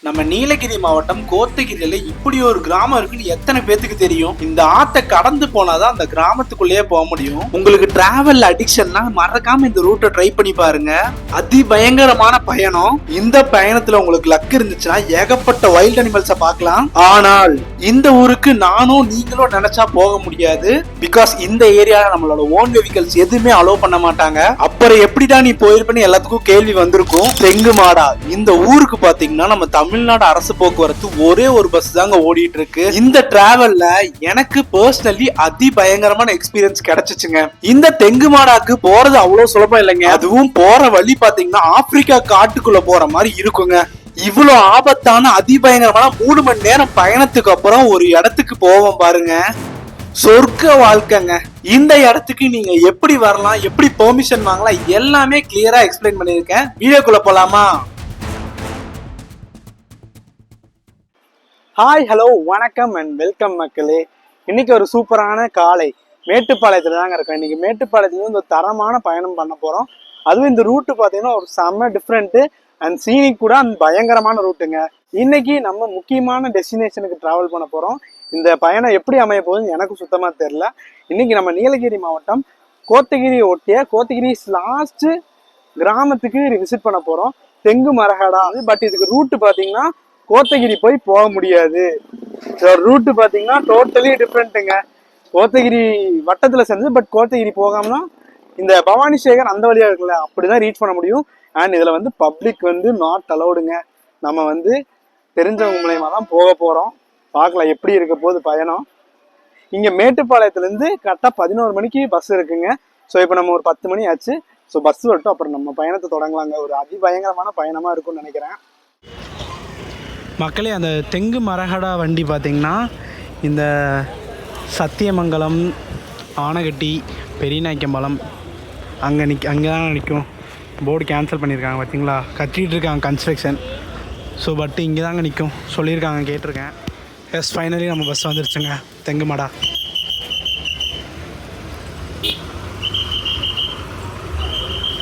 நம்ம நீலகிரி மாவட்டம் கோத்தகிரியில இப்படி ஒரு கிராமம் இருக்குன்னு எத்தனை பேத்துக்கு தெரியும்? இந்த ஆத்தை கடந்து போனாதான் அந்த கிராமத்துக்குள்ளேயே போக முடியும். உங்களுக்கு டிராவல் அடிக்ஷன்னா மறக்காம இந்த ரூட்டை ட்ரை பண்ணி பாருங்க. அதிபயங்கரமான பயணம். இந்த பயணத்துல உங்களுக்கு லக் இருந்துச்சுன்னா ஏகப்பட்ட வைல்ட் அனிமல்ஸ பார்க்கலாம். ஆனால் இந்த ஊருக்கு நானும் நீங்களும் நினைச்சா போக முடியாது. பிகாஸ் இந்த ஏரியால நம்மளோட ஓன் வெஹிக்கல்ஸ் எதுவுமே அலோவ் பண்ண மாட்டாங்க. அப்புறம் எப்படிடா நீ போயிருப்பேன்னு எல்லாத்துக்கும் கேள்வி வந்திருக்கும். தெங்கு மாடா இந்த ஊருக்கு பாத்தீங்கன்னா நம்ம தமிழ்நாடு அரசு போக்குவரத்து ஒரே ஒரு பஸ் தாங்க ஓடிட்டு இருக்கு. இந்த டிராவல்ல எனக்கு பர்சனலி அதிபயங்கரமான எக்ஸ்பீரியன்ஸ் கிடைச்சிச்சுங்க. இந்த தெங்கு மாடாக்கு போறது அவ்வளவு சுலபம் இல்லைங்க. அதுவும் போற வழி பாத்தீங்கன்னா ஆப்பிரிக்கா காட்டுக்குள்ள போற மாதிரி இருக்குங்க. இவ்வளவு ஆபத்தான அதிபயங்கரமான 3 மணி நேரம் பயணத்துக்கு அப்புறம் ஒரு இடத்துக்கு போவோம் பாருங்க. சொர்க்க வாழ்க்கைங்க. இந்த இடத்துக்கு நீங்க எப்படி வரலாம், எப்படி பெர்மிஷன் வாங்கலாம், எல்லாமே கிளியரா எக்ஸ்பிளைன் பண்ணிருக்கேன். வீடியோக்குள்ள போலாமா? ஹாய், ஹலோ, வணக்கம் அண்ட் வெல்கம் மக்களே. இன்னைக்கு ஒரு சூப்பரான காலை மேட்டுப்பாளையத்துல தாங்க இருக்கோம். இன்னைக்கு மேட்டுப்பாளையத்துல ஒரு தரமான பயணம் பண்ண போறோம். அதுவும் இந்த ரூட்டு பாத்தீங்கன்னா ஒரு செம்ம டிஃப்ரெண்ட் அண்ட் சீனிக் கூட அந்த பயங்கரமான ரூட்டுங்க. இன்னைக்கு நம்ம முக்கியமான டெஸ்டினேஷனுக்கு டிராவல் பண்ண போறோம். இந்த பயணம் எப்படி அமைய போகுதுன்னு எனக்கு சுத்தமா தெரியல. இன்னைக்கு நம்ம நீலகிரி மாவட்டம் கோத்தகிரி ஒட்டிய கோத்தகிரி லாஸ்ட் கிராமத்துக்கு விசிட் பண்ண போறோம். தெங்கு மரஹடா. பட் இதுக்கு ரூட்டு பாத்தீங்கன்னா கோத்தகிரி போய் போக முடியாது. ரூட்டு பாத்தீங்கன்னா டோட்டலி டிஃப்ரெண்ட்டுங்க. கோத்தகிரி வட்டத்துல சேர்ந்து பட் கோத்தகிரி போகாமனா இந்த பவானி சேகர் அந்த வழியா இருக்குல்ல, அப்படிதான் ரீச் பண்ண முடியும். அண்ட் இதுல வந்து பப்ளிக் வந்து நாட் அலௌடுங்க. நம்ம வந்து தெரிஞ்சவங்க மூலயமா தான் போக போறோம். பார்க்கலாம் எப்படி இருக்க போகுது பயணம். இங்க மேட்டுப்பாளையத்துல இருந்து கரெக்டா 11 மணிக்கு பஸ் இருக்குங்க. ஸோ இப்போ நம்ம ஒரு 10 மணி ஆச்சு. ஸோ பஸ் வரட்டும், அப்புறம் நம்ம பயணத்தை தொடங்கலாங்க. ஒரு அதிபயங்கரமான பயணமா இருக்கும்னு நினைக்கிறேன். மக்களே, அந்த தெங்கு மரஹடா வண்டி பார்த்திங்கன்னா இந்த சத்தியமங்கலம், ஆனகட்டி, பெரியநாய்க்கம்பாலம் அங்கே தான் நிற்கும். போர்டு கேன்சல் பண்ணியிருக்காங்க பார்த்தீங்களா, கட்டிகிட்டு இருக்காங்க கன்ஸ்ட்ரக்ஷன். ஸோ பட் இங்கே தாங்க நிற்கும் சொல்லியிருக்காங்க, கேட்டிருக்கேன். எஸ், ஃபைனலி நம்ம பஸ் வந்துருச்சுங்க தெங்கு மாடா.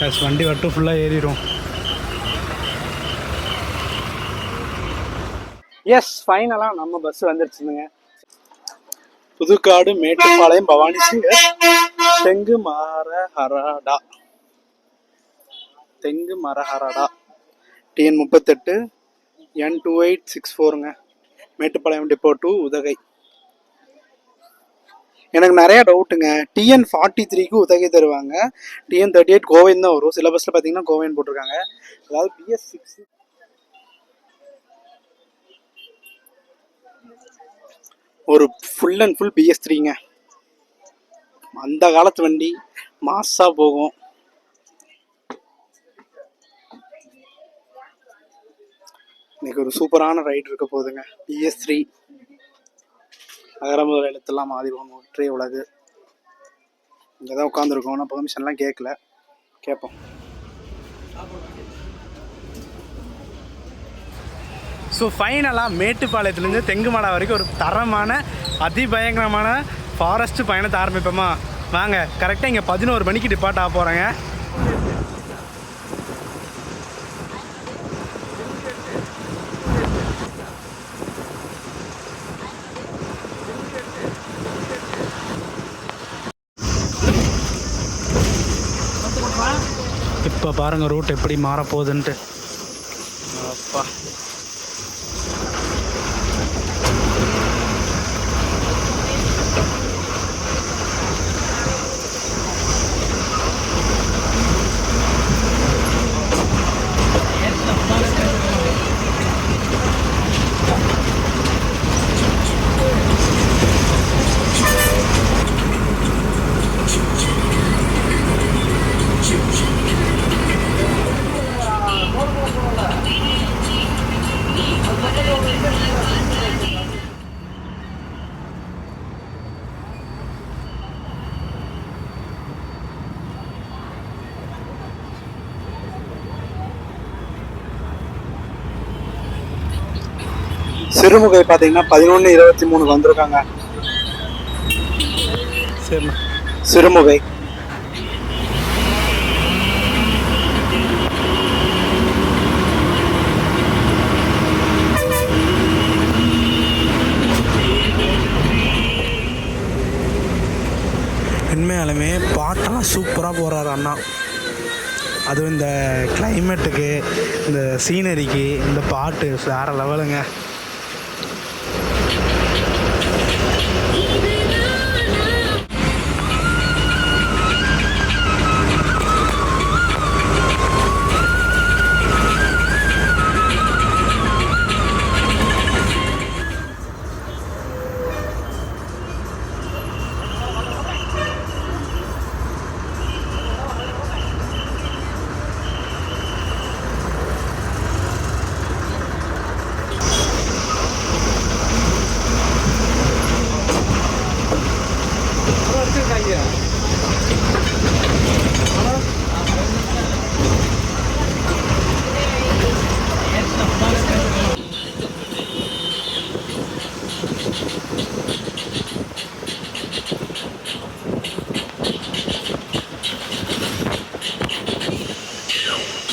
எஸ், வண்டி வட்டும் ஃபுல்லாக ஏறிடும். எஸ், ஃபைனலாக நம்ம பஸ் வந்துருச்சுங்க. Pudukkadu, Mettupalayam, Bhavani Sekar, Thengumarahada. Thengumarahada TN 38 N2864ங்க. Mettupalayam depot to Udhagai. எனக்கு நிறைய டவுட்டுங்க. TN 43க்கு உதகை தருவாங்க, TN 38 கோவைன்னு தான் வரும். சில பஸ்ஸில் பார்த்தீங்கன்னா கோவைன்னு போட்டிருக்காங்க. அதாவது BS6 ஒரு ஃபுல் அண்ட் ஃபுல் BS3ங்க. அந்த காலத்து வண்டி மாசா போகும். இன்னைக்கு ஒரு சூப்பரான ரைடு இருக்க போகுதுங்க. BS3 அகர முதல் எழுத்தெல்லாம் மாதிரிவோம் ஒற்றே உலகு. இங்கே தான் உட்காந்துருக்கோம். ஆனால் பெர்மிஷன்லாம் கேட்கல, கேட்போம். ஸோ ஃபைனலாக மேட்டுப்பாளையத்துலேருந்து தெங்குமாடா வரைக்கும் ஒரு தரமான அதிபயங்கரமான ஃபாரஸ்ட் பயணத்தை ஆரம்பிப்போமா? வாங்க. கரெக்டாக இங்கே 11 மணிக்கு டிபார்ட் ஆக போகிறேங்க. இப்போ பாருங்கள் ரூட் எப்படி மாறப்போகுதுன்ட்டு. அப்பா, சிறுமுகை பார்த்தீங்கன்னா 11:23 வந்திருக்காங்க. சிறுமுகை உண்மையாலுமே பாட்டெல்லாம் சூப்பராக போகிறாரு அண்ணா. அதுவும் இந்த கிளைமேட்டுக்கு, இந்த சீனரிக்கு இந்த பாட்டு வேறு லெவலுங்க.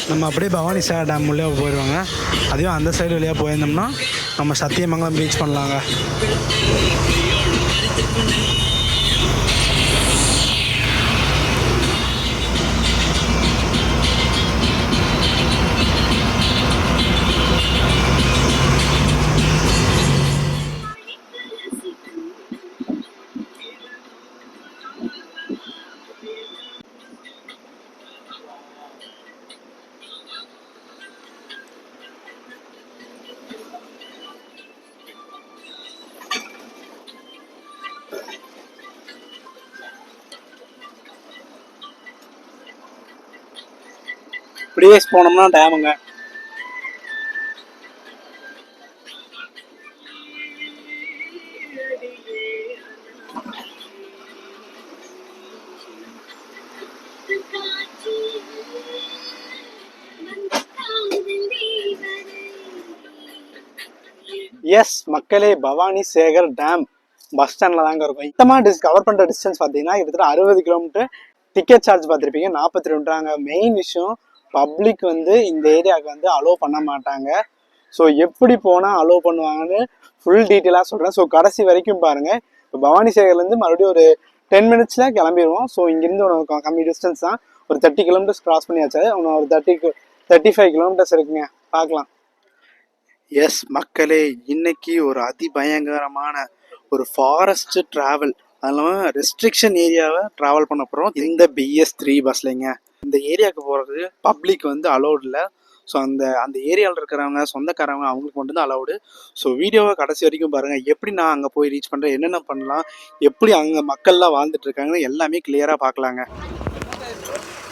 நம்ம அப்படியே பவானி சாகர் டேம் வழியாக போயிடுவாங்க. அதையும் அந்த சைடு வழியாக போயிருந்தோம்னா நம்ம சத்தியமங்கலம் ரீச் பண்ணலாங்க. இப்படியே போனோம்னா டேமுங்க. எஸ் மக்களே, பவானி சேகர் டேம் பஸ் ஸ்டாண்ட்ல தாங்க இருக்கும். மொத்தமாக கவர் பண்ற டிஸ்டன்ஸ் பார்த்தீங்கன்னா கிட்டத்தட்ட 60 கிலோமீட்டர். டிக்கெட் சார்ஜ் பார்த்துருப்பீங்க 42 ரூபாங்க. மெயின் விஷயம், பப்ளிக் இந்த ஏரியாவுக்கு அலோவ் பண்ண மாட்டாங்க. ஸோ எப்படி போனால் அலோவ் பண்ணுவாங்கன்னு ஃபுல் டீட்டெயிலாக சொல்கிறேன். ஸோ கடைசி வரைக்கும் பாருங்கள். இப்போ பவானி சேகர்லேருந்து மறுபடியும் ஒரு 10 மினிட்ஸில் கிளம்பிடுவோம். ஸோ இங்கேருந்து உனக்கு கம்மி டிஸ்டன்ஸ் தான், ஒரு 30 கிலோமீட்டர்ஸ் கிராஸ் பண்ணியாச்சு. உனக்கு ஒரு 35 கிலோமீட்டர்ஸ் இருக்குங்க, பார்க்கலாம். எஸ் மக்களே, இன்னைக்கு ஒரு அதிபயங்கரமான ஒரு ஃபாரஸ்ட் டிராவல், அதெல்லாம் ரெஸ்ட்ரிக்ஷன் ஏரியாவை ட்ராவல் பண்ண போகிறோம் இந்த BS3 பஸ்லைங்க. இந்த ஏரியாவுக்கு போகிறது பப்ளிக் அலௌட் இல்லை. ஸோ அந்த ஏரியாவில் இருக்கிறவங்க சொந்தக்காரவங்க அவங்களுக்கு மட்டும்தான் அலௌடு. ஸோ வீடியோவை கடைசி வரைக்கும் பாருங்கள். எப்படி நான் அங்கே போய் ரீச் பண்ணுறேன், என்னென்ன பண்ணலாம், எப்படி அங்கே மக்கள்லாம் வாழ்ந்துட்டு இருக்காங்கன்னு எல்லாமே கிளியராக பார்க்கலாங்க.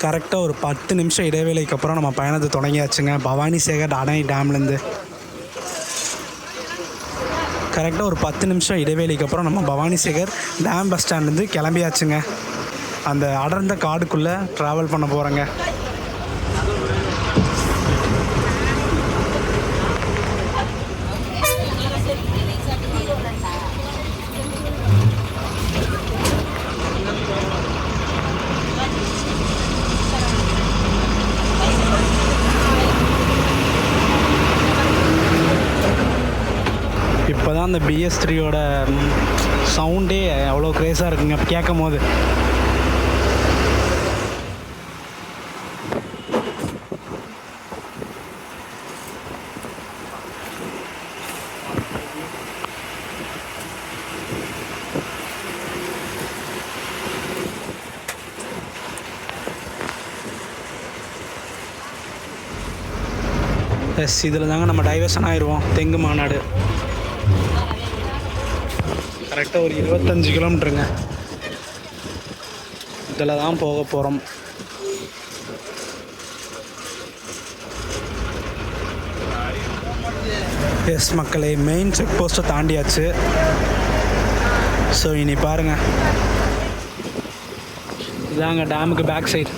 கரெக்டாக ஒரு 10 நிமிஷம் இடைவேளைக்கு அப்புறம் நம்ம பயணத்தை தொடங்கியாச்சுங்க. பவானி சேகர் அணை டேம்லேருந்து கரெக்டாக ஒரு 10 நிமிஷம் இடைவேளைக்கு அப்புறம் நம்ம பவானி சேகர் டேம் பஸ் ஸ்டாண்ட்லேருந்து கிளம்பியாச்சுங்க. அந்த அடர்ந்த காடுக்குள்ளே ட்ராவல் பண்ண போகிறேங்க. இப்போ தான் அந்த BS3யோட சவுண்டே அவ்வளோ க்ரேஸாக இருக்குங்க கேட்கும் போது. எஸ், இதில் தாங்க நம்ம டைவர்ஷன் ஆயிடுவோம். தெங்கு மாநாடு கரெக்டாக ஒரு 25 கிலோமீட்டருங்க. இதில் தான் போக போகிறோம். எஸ் மக்களே, மெயின் செக் போஸ்ட்டை தாண்டியாச்சு. ஸோ இனி பாருங்கள், இதாங்க டேமுக்கு பேக் சைடு.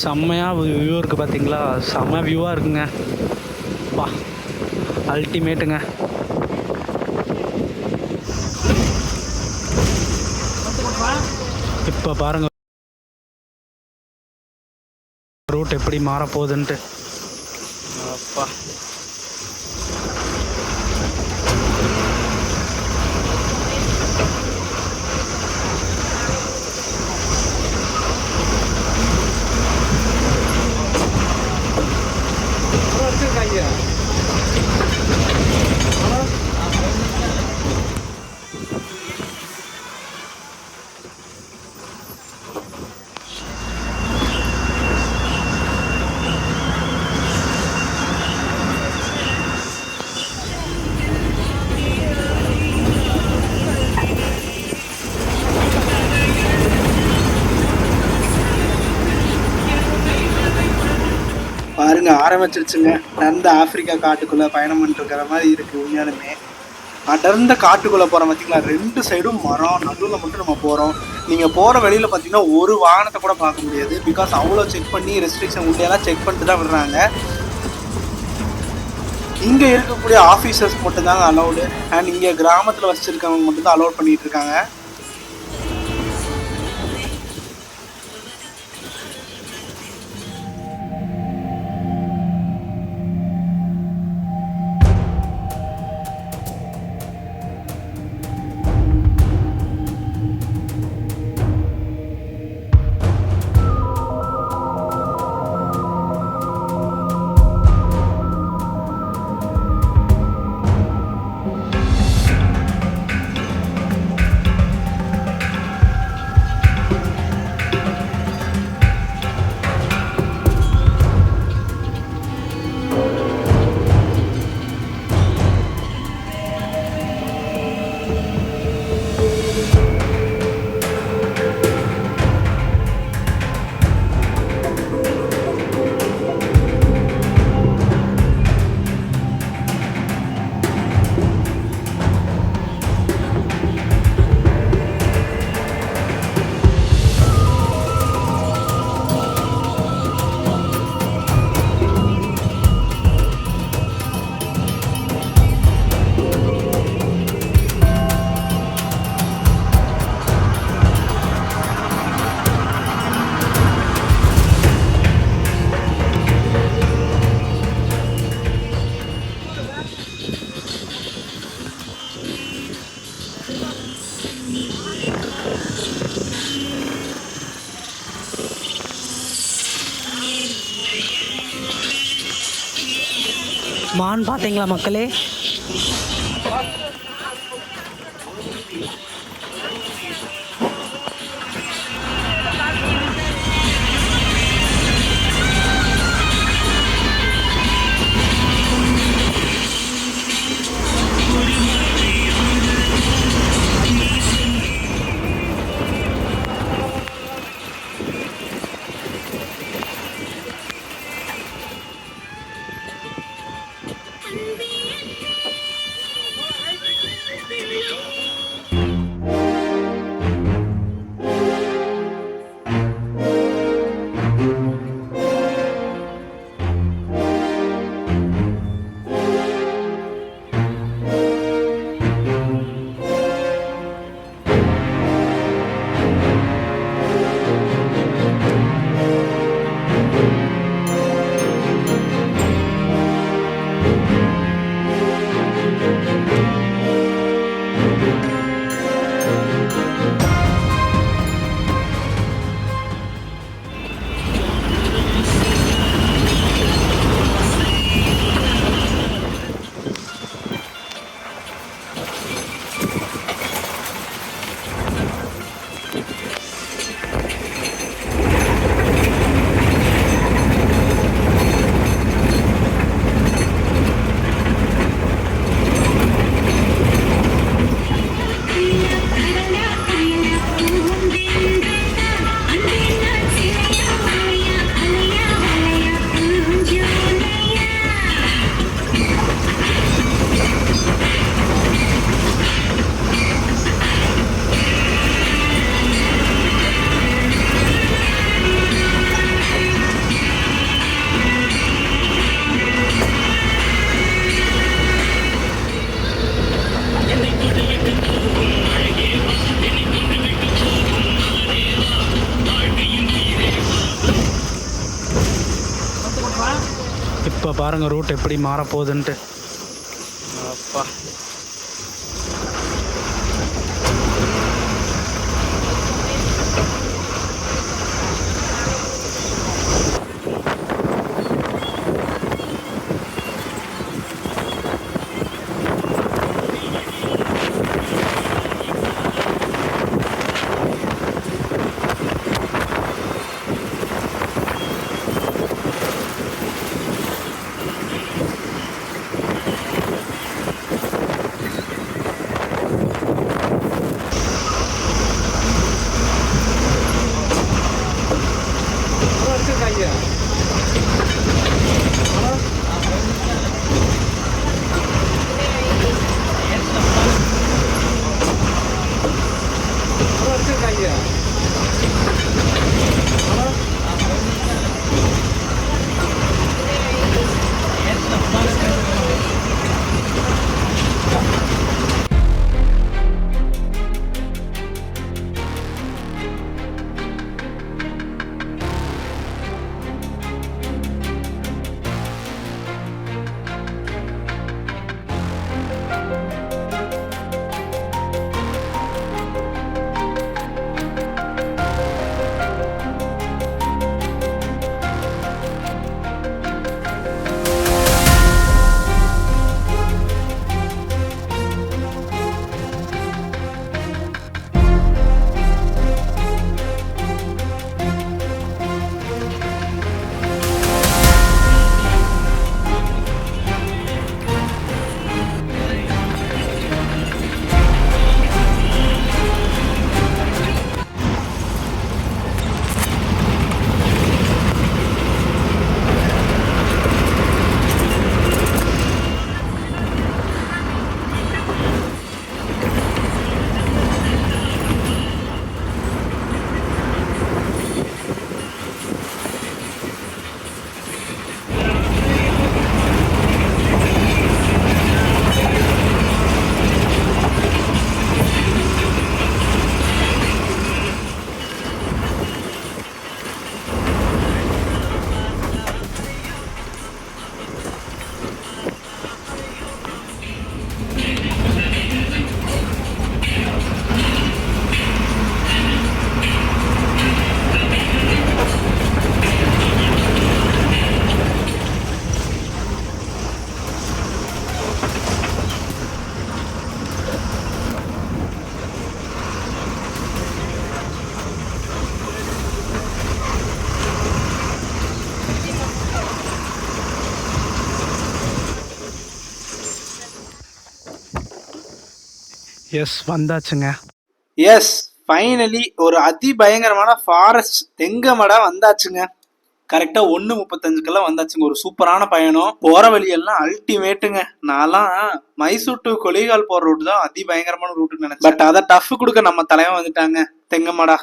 செம்மையாக வியூ இருக்குது பார்த்தீங்களா? செம்ம வியூவாக இருக்குங்க. பா, அல்டிமேட்டுங்க. இப்போ பாருங்கள் ரூட் எப்படி மாறப்போகுதுன்ட்டு. அப்பா, பாருங்க ஆரம்பிச்சிருச்சுங்க. அந்த ஆப்பிரிக்கா காட்டுக்குள்ள பயணம் பண்ணிட்டு இருக்கிற மாதிரி இருக்கு. உண்மையாலுமே அடர்ந்த காட்டுக்குள்ள போறோம் பார்த்தீங்களா, 2 சைடும் மரம், நடுவில் மட்டும் நம்ம போறோம். நீங்க போற வழியில பார்த்தீங்கன்னா ஒரு வாகனத்தை கூட பார்க்க முடியாது. பிகாஸ் அவ்வளோ செக் பண்ணி ரெஸ்ட்ரிக்ஷன் உள்ளேயெல்லாம் செக் பண்ணிட்டு தான் விடுறாங்க. இங்க இருக்கக்கூடிய ஆஃபீஸர்ஸ் மட்டும் தாங்க அலௌடு. அண்ட் இங்க கிராமத்துல வச்சிருக்கவங்க மட்டும் தான் அலோட் பண்ணிட்டு இருக்காங்க. மான் பார்த்தீங்களா மக்களே? இப்போ பாருங்கள் ரூட் எப்படி மாறப்போகுதுன்ட்டு. அப்பா எஸ், வந்தாச்சுங்க. எஸ், ஃபைனலி ஒரு அதிபயங்கரமான ஃபாரஸ்ட் தெங்கமடா வந்தாச்சுங்க. கரெக்டா 1:35 வந்தாச்சுங்க. ஒரு சூப்பரான பயணம். போற வழியெல்லாம் அல்டிமேட்டுங்க. நான்லாம் மைசூர் டு கொலிகால் போற ரூட் தான் அதிபயங்கரமான ரூட்னு நினைச்சேன். பட் அதை டஃப் கொடுக்க நம்ம தலைவன் வந்துட்டாங்க. தெங்கமடா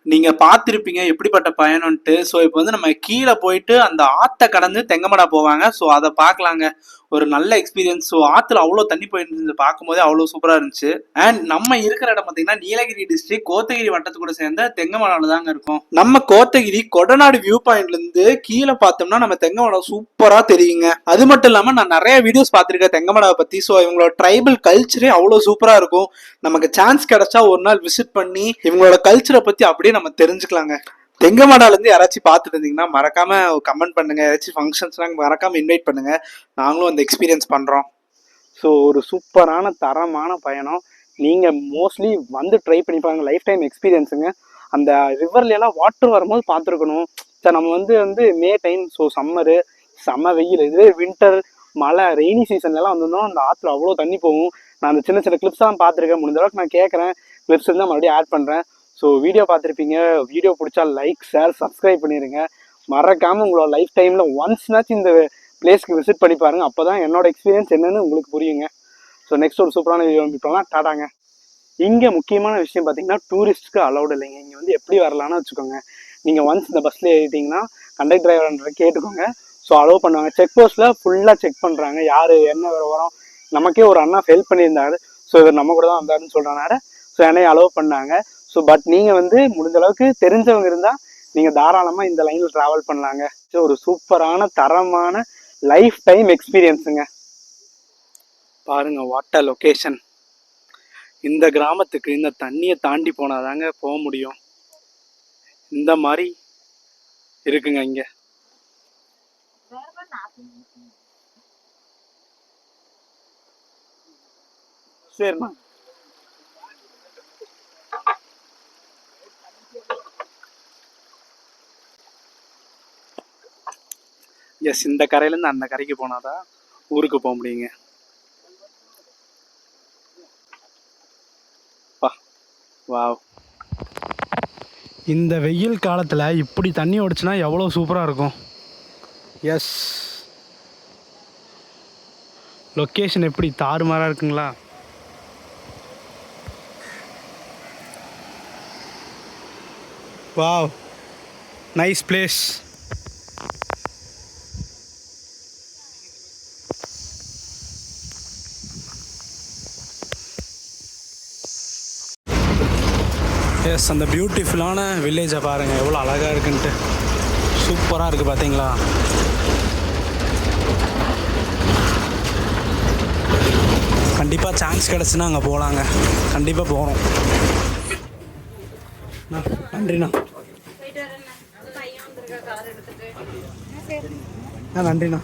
நீங்க பார்த்திருப்பீங்க எப்படிப்பட்ட பயணம்ட்டு. ஸோ இப்போ வந்து நம்ம கீழே போயிட்டு அந்த ஆத்தை கடந்து தெங்கமடா போவாங்க. ஸோ அதை பார்க்கலாங்க. ஒரு நல்ல எக்ஸ்பீரியன்ஸ். ஸோ ஆத்துல அவ்வளோ தண்ணி போயிட்டு இருந்துச்சு, பார்க்கும்போதே அவ்வளோ சூப்பரா இருந்துச்சு. அண்ட் நம்ம இருக்கிற இடம் பார்த்தீங்கன்னா நீலகிரி டிஸ்ட்ரிக்ட் கோத்தகிரி வட்டத்து கூட சேர்ந்த தெங்கமடால தாங்க இருக்கும். நம்ம கோத்தகிரி கொடநாடு வியூ பாயிண்ட்ல இருந்து கீழே பார்த்தோம்னா நம்ம தெங்கமடா சூப்பரா தெரியுங்க. அது மட்டும் இல்லாம நான் நிறைய வீடியோஸ் பார்த்திருக்கேன் தெங்கமடாவை பத்தி. ஸோ இவங்களோட ட்ரைபல் கல்ச்சரே அவ்வளோ சூப்பரா இருக்கும். நமக்கு சான்ஸ் கிடைச்சா ஒரு நாள் விசிட் பண்ணி இவங்களோட கல்ச்சரை பத்தி அப்படியே நம்ம தெரிஞ்சுக்கலாங்க. தெங்கமடால இருந்து யாராச்சும் பார்த்துட்டு இருந்தீங்கன்னா மறக்காம கமெண்ட் பண்ணுங்க. ஏதாச்சும் ஃபங்க்ஷன்ஸ்லாம் மறக்காம இன்வைட் பண்ணுங்க. நாங்களும் அந்த எக்ஸ்பீரியன்ஸ் பண்றோம். ஸோ ஒரு சூப்பரான தரமான பயணம். நீங்கள் மோஸ்ட்லி வந்து ட்ரை பண்ணி பாருங்க. லைஃப் டைம் எக்ஸ்பீரியன்ஸுங்க. அந்த ரிவர்லாம் வாட்டர் வரும்போது பார்த்துருக்கணும். சார் நம்ம வந்து மே டைம், ஸோ சம்மரு, செம்ம வெயில். இதுவே வின்டர், மழை, ரெய்னி சீசன்லலாம் வந்திருந்தோம். அந்த ஆற்றுல அவ்வளோ தண்ணி போகும். நான் அந்த சின்ன சின்ன கிளிப்ஸ்லாம் பார்த்துருக்கேன். முடிஞ்ச அளவுக்கு நான் கேட்குறேன். கிளிப்ஸ் இருந்தால் மறுபடியும் ஆட் பண்ணுறேன். ஸோ வீடியோ பார்த்துருப்பீங்க. வீடியோ பிடிச்சா லைக், ஷேர், சப்ஸ்கிரைப் பண்ணிடுங்க. மறக்காமல் உங்களோட லைஃப் டைமில் ஒன்ஸ்னாச்சும் இந்த பிளேஸ்க்கு விசிட் பண்ணி பாருங்கள். அப்போ தான் என்னோட எக்ஸ்பீரியன்ஸ் என்னன்னு உங்களுக்கு புரியுங்க. ஸோ நெக்ஸ்ட் ஒரு சூப்பரான வீடியோ மீட்லாம். டாடாங்க. இங்கே முக்கியமான விஷயம் பார்த்தீங்கன்னா டூரிஸ்ட்டுக்கு அலௌட் இல்லைங்க. இங்கே வந்து எப்படி வரலான்னு வச்சுக்கோங்க. நீங்கள் ஒன்ஸ் இந்த பஸ்ஸில் ஏறிட்டிங்கன்னா கண்டக்டர் டிரைவர்ன்ற கேட்டுக்கோங்க. ஸோ அலோவ் பண்ணுவாங்க. செக் போஸ்ட்டில் ஃபுல்லாக செக் பண்ணுறாங்க. யார் என்ன வரோம். நமக்கே ஒரு அண்ணா ஹெல்ப் பண்ணியிருந்தாரு. ஸோ இவர் நம்ம கூட தான் வந்தாருன்னு சொல்கிறனால ஸோ என்னையை அலோவ் பண்ணாங்க. ஸோ பட் நீங்கள் வந்து முடிஞ்ச அளவுக்கு தெரிஞ்சவங்க இருந்தால் நீங்கள் தாராளமாக இந்த லைனில் ட்ராவல் பண்ணலாங்க. ஸோ ஒரு சூப்பரான தரமான லைஃப் டைம் எக்ஸ்பீரியன்ஸுங்க. பாருங்க வாட் அ லொகேஷன். இந்த கிராமத்துக்கு இந்த தண்ணியை தாண்டி போனாதாங்க போக முடியும். இந்த மாதிரி இருக்குங்க இங்க. சரிண்ணா. எஸ், இந்த கரையிலேருந்து அந்த கரைக்கு போனாதான் ஊருக்கு போக முடியுங்க. வாவ். இந்த வெயில் காலத்தில் இப்படி தண்ணி ஓடிச்சுன்னா எவ்வளோ சூப்பராக இருக்கும். எஸ், லொக்கேஷன் எப்படி தாறுமாறாக இருக்குங்களா. Wow, nice place. எஸ், அந்த பியூட்டிஃபுல்லான வில்லேஜை பாருங்கள் எவ்வளோ அழகாக இருக்குன்ட்டு. சூப்பராக இருக்குது பார்த்தீங்களா. கண்டிப்பாக சான்ஸ் கிடச்சுன்னா அங்கே போகலாங்க. கண்டிப்பாக போகிறோம். நன்றிண்ணா. நன்றிண்ணா.